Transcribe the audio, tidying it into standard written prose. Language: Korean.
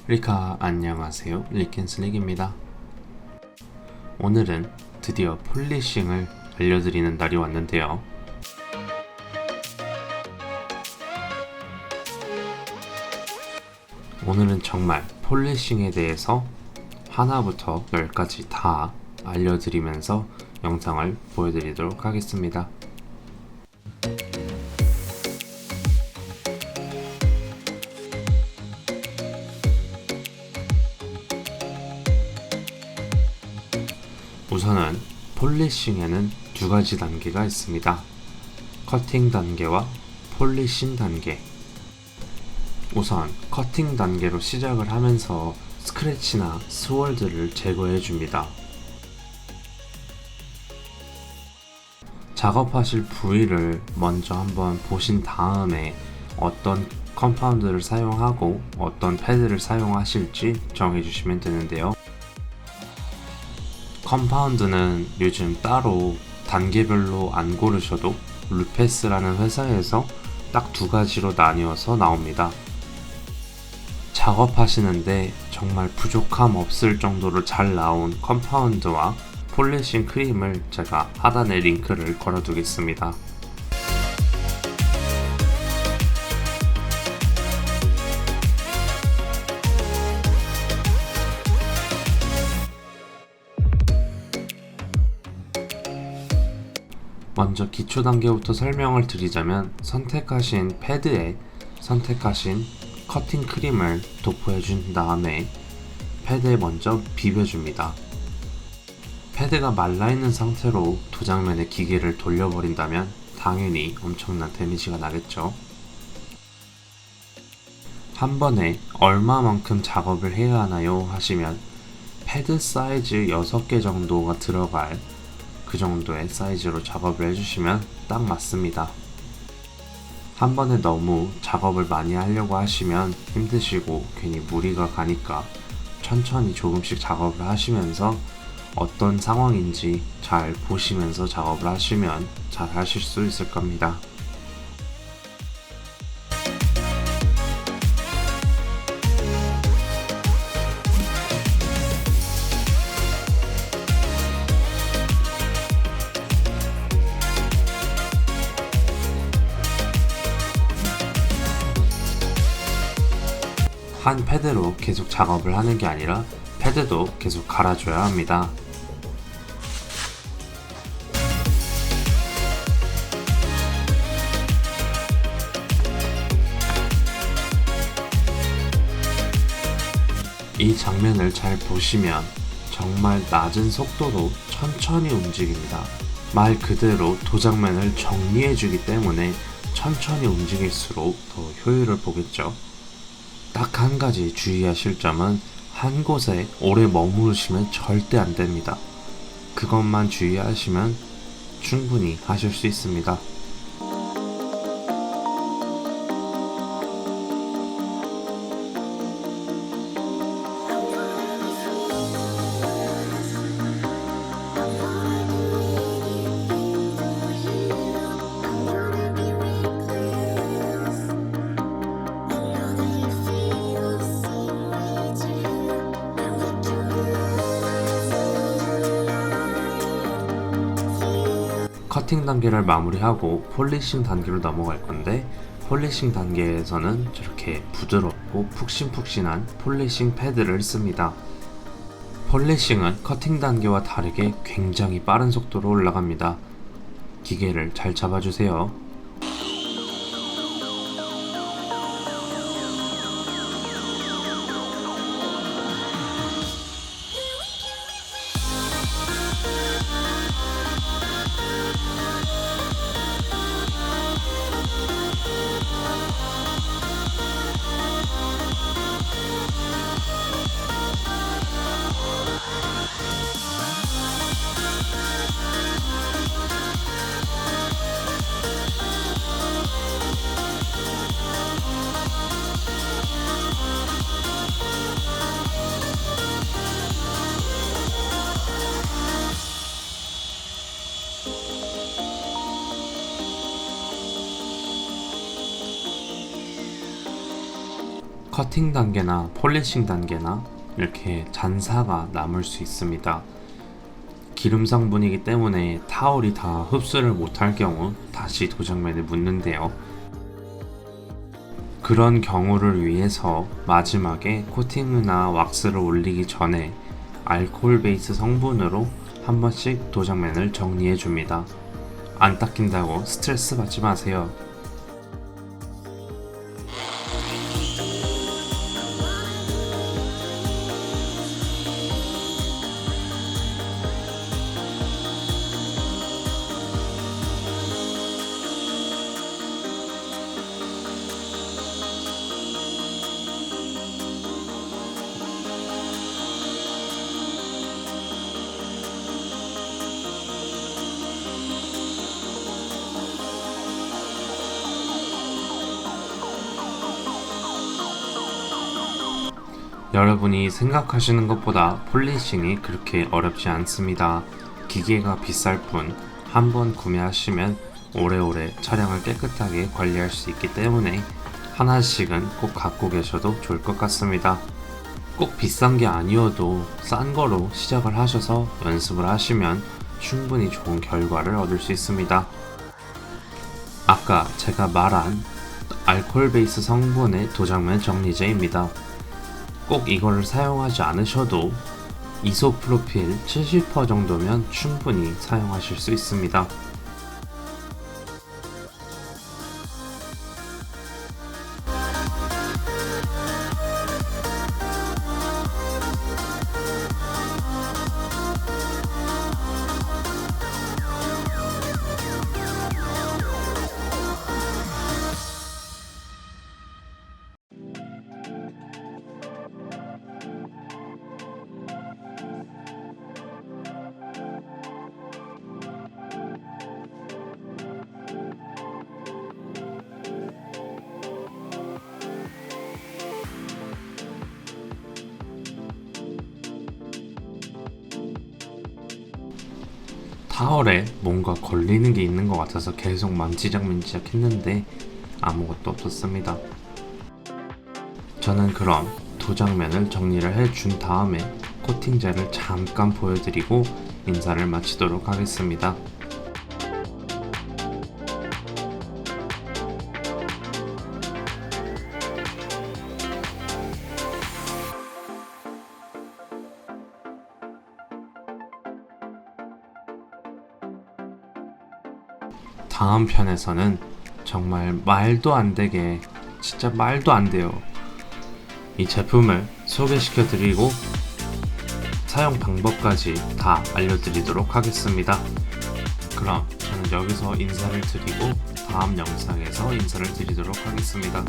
리카 안녕하세요. 리켄슬릭입니다. 오늘은 드디어 폴리싱을 알려드리는 날이 왔는데요. 오늘은 정말 폴리싱에 대해서 하나부터 10까지 다 알려드리면서 영상을 보여드리도록 하겠습니다. 우선은 폴리싱에는 두 가지 단계가 있습니다. 커팅 단계와 폴리싱 단계. 우선 커팅 단계로 시작을 하면서 스크래치나 스월드를 제거해 줍니다. 작업하실 부위를 먼저 한번 보신 다음에 어떤 컴파운드를 사용하고 어떤 패드를 사용하실지 정해주시면 되는데요. 컴파운드는 요즘 따로 단계별로 안 고르셔도 루페스라는 회사에서 딱 두 가지로 나뉘어서 나옵니다. 작업하시는데 정말 부족함 없을 정도로 잘 나온 컴파운드와 폴리싱 크림을 제가 하단에 링크를 걸어 두겠습니다. 먼저 기초 단계부터 설명을 드리자면 선택하신 패드에 선택하신 커팅 크림을 도포해 준 다음에 패드에 먼저 비벼줍니다. 패드가 말라있는 상태로 도장면에 기계를 돌려버린다면 당연히 엄청난 데미지가 나겠죠. 한 번에 얼마만큼 작업을 해야 하나요? 하시면 패드 사이즈 6개 정도가 들어갈 그 정도의 사이즈로 작업을 해주시면 딱 맞습니다. 한 번에 너무 작업을 많이 하려고 하시면 힘드시고 괜히 무리가 가니까 천천히 조금씩 작업을 하시면서 어떤 상황인지 잘 보시면서 작업을 하시면 잘 하실 수 있을 겁니다. 한 패드로 계속 작업을 하는 게 아니라 패드도 계속 갈아줘야 합니다. 이 장면을 잘 보시면 정말 낮은 속도로 천천히 움직입니다. 말 그대로 도장면을 정리해주기 때문에 천천히 움직일수록 더 효율을 보겠죠. 딱 한 가지 주의하실 점은 한 곳에 오래 머무르시면 절대 안 됩니다. 그것만 주의하시면 충분히 하실 수 있습니다. 커팅 단계를 마무리하고 폴리싱 단계로 넘어갈 건데, 폴리싱 단계에서는 저렇게 부드럽고 푹신푹신한 폴리싱 패드를 씁니다. 폴리싱은 커팅 단계와 다르게 굉장히 빠른 속도로 올라갑니다. 기계를 잘 잡아주세요. 커팅 단계나 폴리싱 단계나 이렇게 잔사가 남을 수 있습니다. 기름 성분이기 때문에 타올이 다 흡수를 못할 경우 다시 도장면에 묻는데요. 그런 경우를 위해서 마지막에 코팅이나 왁스를 올리기 전에 알코올 베이스 성분으로 한 번씩 도장면을 정리해 줍니다. 안 닦인다고 스트레스 받지 마세요. 여러분이 생각하시는 것보다 폴리싱이 그렇게 어렵지 않습니다. 기계가 비쌀 뿐 한 번 구매하시면 오래오래 차량을 깨끗하게 관리할 수 있기 때문에 하나씩은 꼭 갖고 계셔도 좋을 것 같습니다. 꼭 비싼 게 아니어도 싼 거로 시작을 하셔서 연습을 하시면 충분히 좋은 결과를 얻을 수 있습니다. 아까 제가 말한 알코올 베이스 성분의 도장면 정리제입니다. 꼭 이거를 사용하지 않으셔도 이소프로필 70% 정도면 충분히 사용하실 수 있습니다. 타월에 뭔가 걸리는 게 있는 것 같아서 계속 만지작 했는데 아무것도 없었습니다. 저는 그럼 도장면을 정리를 해준 다음에 코팅제를 잠깐 보여드리고 인사를 마치도록 하겠습니다. 다음 편에서는 정말 말도 안 되게, 진짜 말도 안 돼요, 이 제품을 소개시켜 드리고 사용 방법까지 다 알려드리도록 하겠습니다. 그럼 저는 여기서 인사를 드리고 다음 영상에서 인사를 드리도록 하겠습니다.